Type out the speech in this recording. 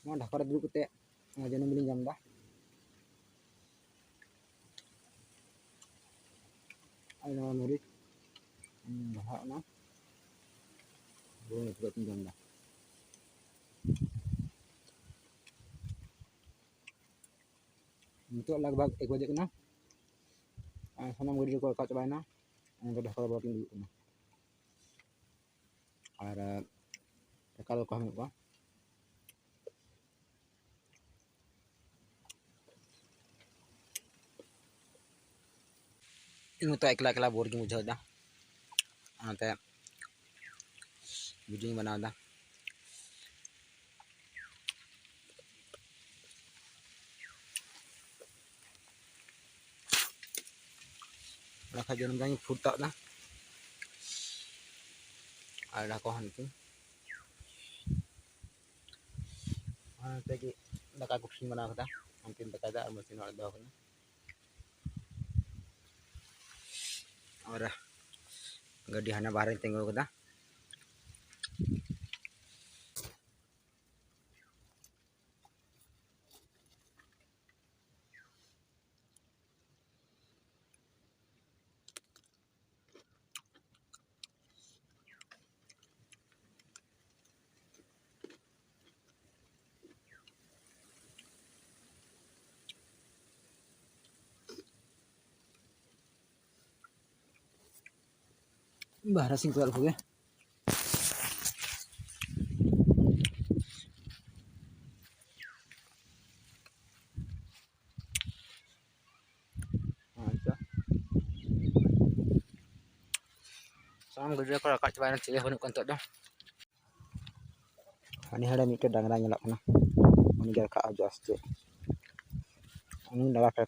ᱱᱚᱣᱟ ᱰᱷᱟᱠᱟ ᱨᱮ ᱫᱩᱲᱩᱵ ᱠᱟᱛᱮ ᱡᱟᱹᱱᱩᱢ ᱵᱤᱞᱤᱧ ᱡᱚᱢ ᱮᱫᱟ। ᱟᱨ ᱱᱚᱣᱟ ᱢᱟᱹᱨᱤᱪ ᱵᱟᱦᱟᱜ ᱚᱱᱟ ᱵᱩᱞᱩᱝ ᱞᱮ ᱠᱟᱛᱮᱧ ᱡᱚᱢ ᱮᱫᱟ। ᱱᱤᱛᱚᱜ ᱞᱟᱜᱽᱵᱷᱟᱜᱽ 1 ᱵᱟᱡᱮ ᱠᱟᱱᱟ। ᱥᱟᱱᱟᱢ ᱜᱟᱹᱰᱤ ᱠᱚ ᱨᱟᱠᱟᱵ ᱪᱟᱵᱟᱭᱮᱱᱟ। ᱰᱷᱟᱠᱟ ᱨᱮ ᱵᱟᱹᱛᱤᱧ ᱫᱩᱲᱩᱵ ᱠᱟᱱᱟ। ᱟᱨ ᱮᱠᱟᱞ ᱚᱠᱟ ᱦᱚᱸ ᱵᱟᱹᱱᱩᱜ ᱠᱚᱣᱟ। ᱤᱧ ᱢᱚᱛᱚ ᱮᱠᱞᱟ ᱮᱠᱞᱟ ᱵᱳᱨ ᱜᱤᱧ ᱵᱩᱡᱷᱟᱹᱣ ᱮᱫᱟ। ᱚᱱᱟᱛᱮ ᱵᱷᱤᱰᱤᱭᱳᱧ ᱵᱮᱱᱟᱣ ᱮᱫᱟ। ᱚᱱᱟ ᱠᱷᱟᱡ ᱡᱟᱹᱱᱩᱢ ᱡᱟᱝᱤᱧ ᱯᱷᱩᱴᱟᱣ ᱮᱫᱟ। ᱟᱨ ᱰᱷᱟᱠᱟ ᱦᱚᱸ ᱱᱤᱛᱤᱧ ᱚᱱᱟᱛᱮ ᱜᱮ ᱫᱟᱠᱟ ᱠᱩᱠᱥᱤᱧ ᱵᱮᱱᱟᱣ ᱠᱮᱫᱟ। ᱚᱱᱛᱮᱧ ᱫᱟᱠᱟᱭᱮᱫᱟ ᱟᱨ ᱢᱮᱥᱤᱱ ᱚᱲᱟᱜ ᱫᱚᱦᱚ ᱠᱟᱱᱟ। और गाड़ी हाना बाहर तिंगु कदा बाहर सिंह को गए साम गड्डी को रकाच बायना चले बनु कन तो हानि हड़े मिटे डांगरा नेलक कना उनी गे रखा जास्ते उनी लगा फेर